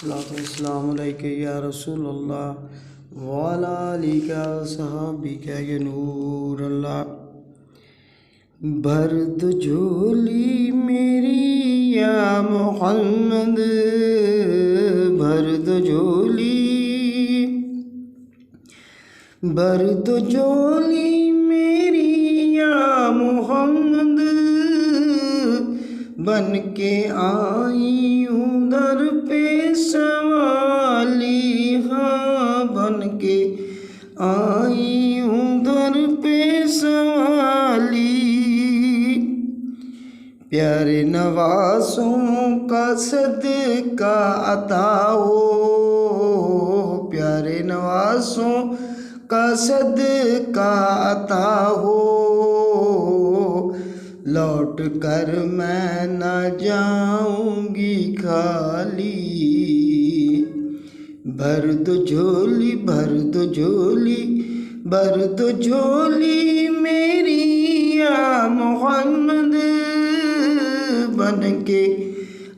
الصلاۃ والسلام علیکہ یا رسول اللہ وعلیٰ آلہ وصحبہ یا نور اللہ۔ بھر دو جھولی میری یا محمد، بھر دو جھولی، بھر دو جھولی میری یا محمد، بن کے آئی ہوں در پہ سوالی، ہاں بن کے آئی ہوں در پہ سوالی۔ پیارے نوازوں کا صدقہ عطا ہو، پیارے نوازوں کا صدقہ عطا ہو، لوٹ کر میں نہ جاؤں گی خالی۔ بھر دو جھولی، بھر دو جھولی، بھر دو جھولی میری یا محمد، بن کے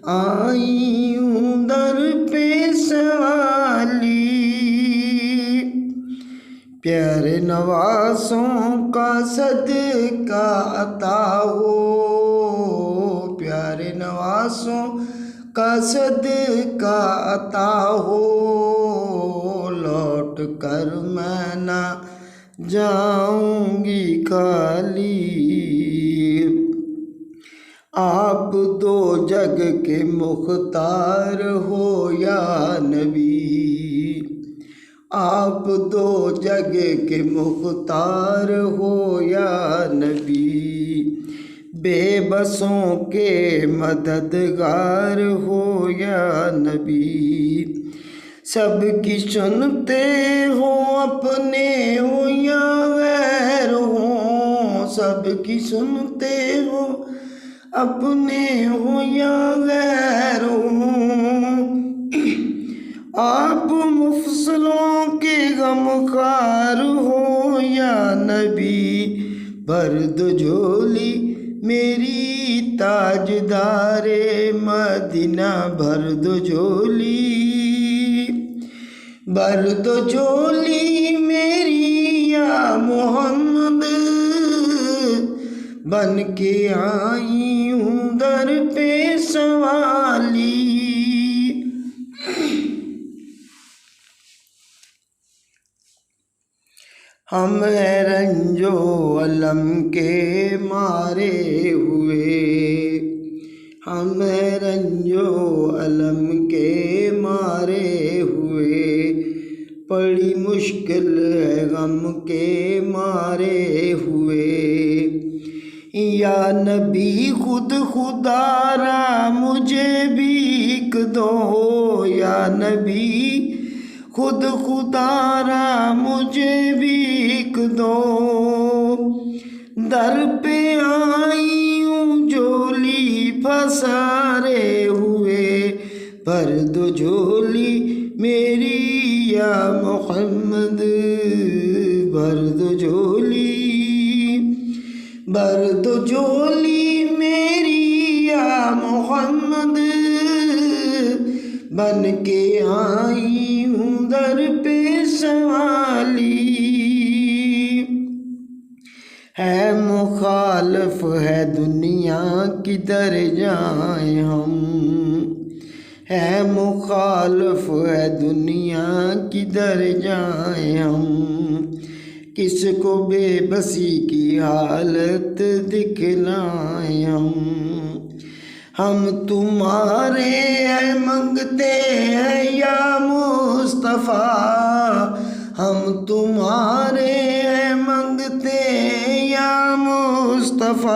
آئی ہوں در پہ سوالی۔ پیارے نوازوں کا صدقہ عطا ہو، پیارے نوازوں کا صدقہ عطا ہو، لوٹ کر میں نہ جاؤں گی خالی۔ آپ دو جگ کے مختار ہو یا نبی، آپ دو جگ کے مختار ہو یا نبی، بے بسوں کے مددگار ہو یا نبی، سب کی سنتے ہو اپنے ہو یا غیر ہو، سب کی سنتے ہو اپنے ہو یا غیر ہو، آپ مفصلوں کے غمخوار ہو یا نبی، بھر دو جھولی میری تاجدار مدینہ، بھر دو جھولی، بھر دو جھولی میری یا محمد، بن کے آئی ہوں در پہ سوالی۔ ہم ہیں رنج و الم کے مارے ہوئے، ہم ہیں رنج و الم کے مارے ہوئے، بڑی مشکل ہے غم کے مارے ہوئے، یا نبی خود خدا را مجھے بھیک دو، یا نبی خود خدا را مجھے بھیک دو، در پہ آئی ہوں جھولی پھنسارے ہوئے، بھر دو جھولی میری یا محمد، بھر دو جھولی، بھر دو جھولی میری یا محمد، بن کے آئی ہوں در پہ سوالی۔ ہے مخالف ہے دنیا کدھر جائیں ہم، ہے مخالف ہے دنیا کدھر جائیں ہم، کس کو بے بسی کی حالت دکھلائیں ہم تمہارے ہیں منگتے ہیں یا مصطفیٰ، ہم تمہارے ہیں منگتے ہیں یا مصطفیٰ،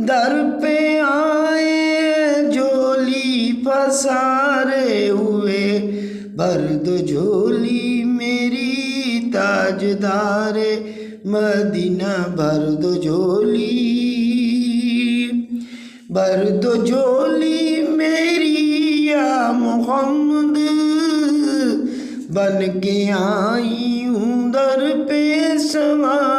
در پہ آئے جھولی پسارے ہوئے، بھر دو جھولی میری تاجدار مدینہ، بھر دو جھولی، بھر دو جھولی میری یا محمد، بن کے آئی ہوں در پہ سوالی۔